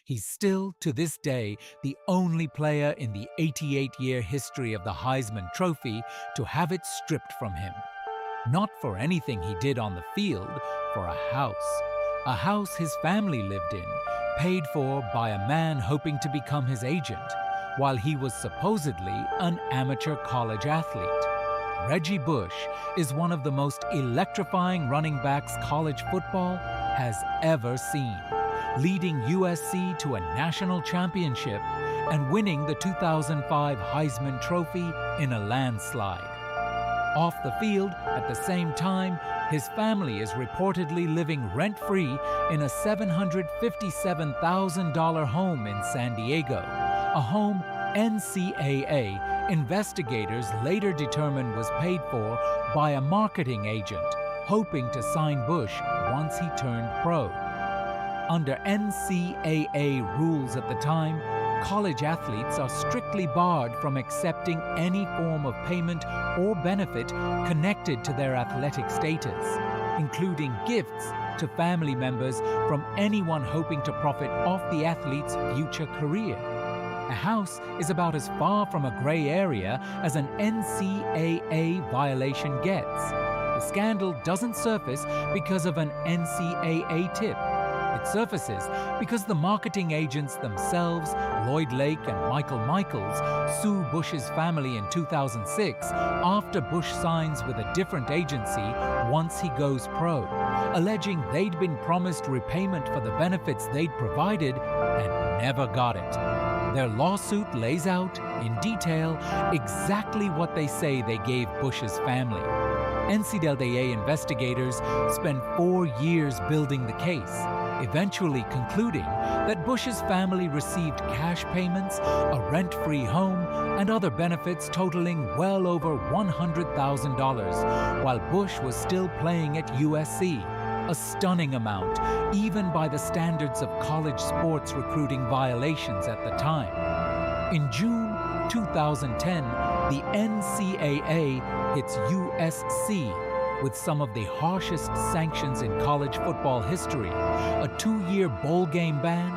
He's still, to this day, the only player in the 88-year history of the Heisman Trophy to have it stripped from him. Not for anything he did on the field, for a house. A house his family lived in, paid for by a man hoping to become his agent, while he was supposedly an amateur college athlete. Reggie Bush is one of the most electrifying running backs college football has ever seen, leading USC to a national championship and winning the 2005 Heisman Trophy in a landslide. Off the field, at the same time, his family is reportedly living rent-free in a $757,000 home in San Diego, a home NCAA investigators later determined was paid for by a marketing agent, hoping to sign Bush once he turned pro. Under NCAA rules at the time, college athletes are strictly barred from accepting any form of payment or benefit connected to their athletic status, including gifts to family members from anyone hoping to profit off the athlete's future career. A house is about as far from a gray area as an NCAA violation gets. The scandal doesn't surface because of an NCAA tip. It surfaces because the marketing agents themselves, Lloyd Lake and Michael Michaels, sue Bush's family in 2006 after Bush signs with a different agency once he goes pro, alleging they'd been promised repayment for the benefits they'd provided and never got it. Their lawsuit lays out, in detail, exactly what they say they gave Bush's family. NCAA investigators spent 4 years building the case, eventually concluding that Bush's family received cash payments, a rent-free home, and other benefits totaling well over $100,000, while Bush was still playing at USC, a stunning amount, even by the standards of college sports recruiting violations at the time. In June 2010, the NCAA hits USC with some of the harshest sanctions in college football history, a 2-year bowl game ban,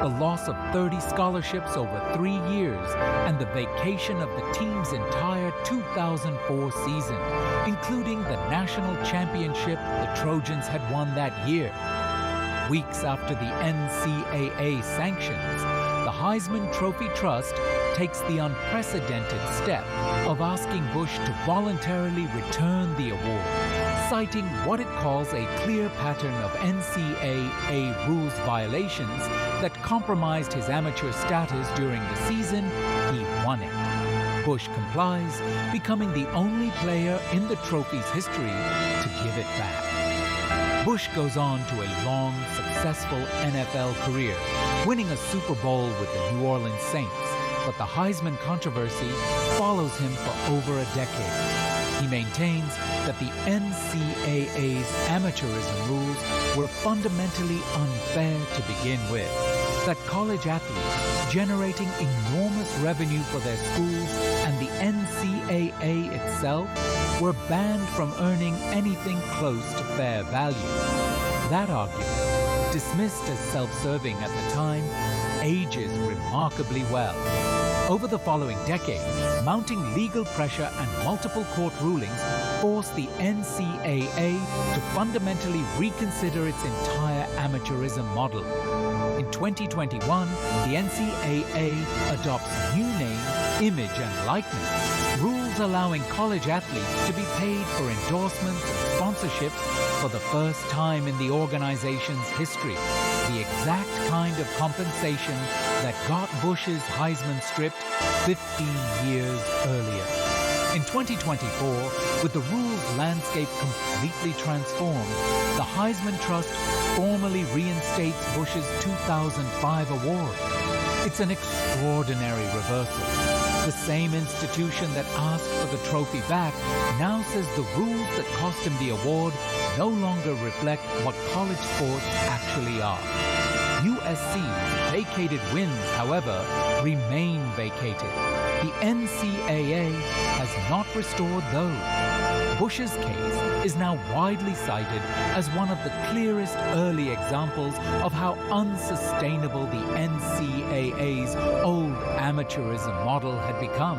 the loss of 30 scholarships over 3 years, and the vacation of the team's entire 2004 season, including the national championship the Trojans had won that year. Weeks after the NCAA sanctions, the Heisman Trophy Trust takes the unprecedented step of asking Bush to voluntarily return the award, citing what it calls a clear pattern of NCAA rules violations that compromised his amateur status during the season he won it. Bush complies, becoming the only player in the trophy's history to give it back. Bush goes on to a long, successful NFL career, winning a Super Bowl with the New Orleans Saints, but the Heisman controversy follows him for over a decade. He maintains that the NCAA's amateurism rules were fundamentally unfair to begin with, that college athletes generating enormous revenue for their schools and the NCAA itself were banned from earning anything close to fair value. That argument, dismissed as self-serving at the time, ages remarkably well. Over the following decade, mounting legal pressure and multiple court rulings forced the NCAA to fundamentally reconsider its entire amateurism model. In 2021, the NCAA adopts new name, image, and likeness, rules allowing college athletes to be paid for endorsements and sponsorships for the first time in the organization's history, the exact kind of compensation that got Bush's Heisman stripped 15 years earlier. In 2024, with the rules landscape completely transformed, the Heisman Trust formally reinstates Bush's 2005 award. It's an extraordinary reversal. The same institution that asked for the trophy back now says the rules that cost him the award no longer reflect what college sports actually are. USC's vacated wins, however, remain vacated. The NCAA has not restored those. Bush's case is now widely cited as one of the clearest early examples of how unsustainable the NCAA's old amateurism model had become.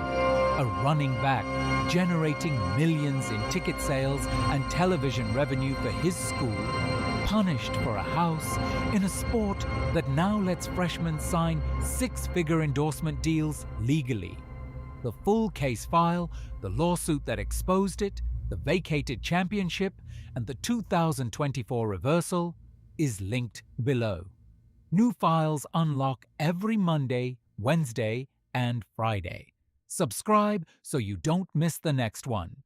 A running back generating millions in ticket sales and television revenue for his school, punished for a house in a sport that now lets freshmen sign six-figure endorsement deals legally. The full case file, the lawsuit that exposed it, the vacated championship, and the 2024 reversal is linked below. New files unlock every Monday, Wednesday, and Friday. Subscribe so you don't miss the next one.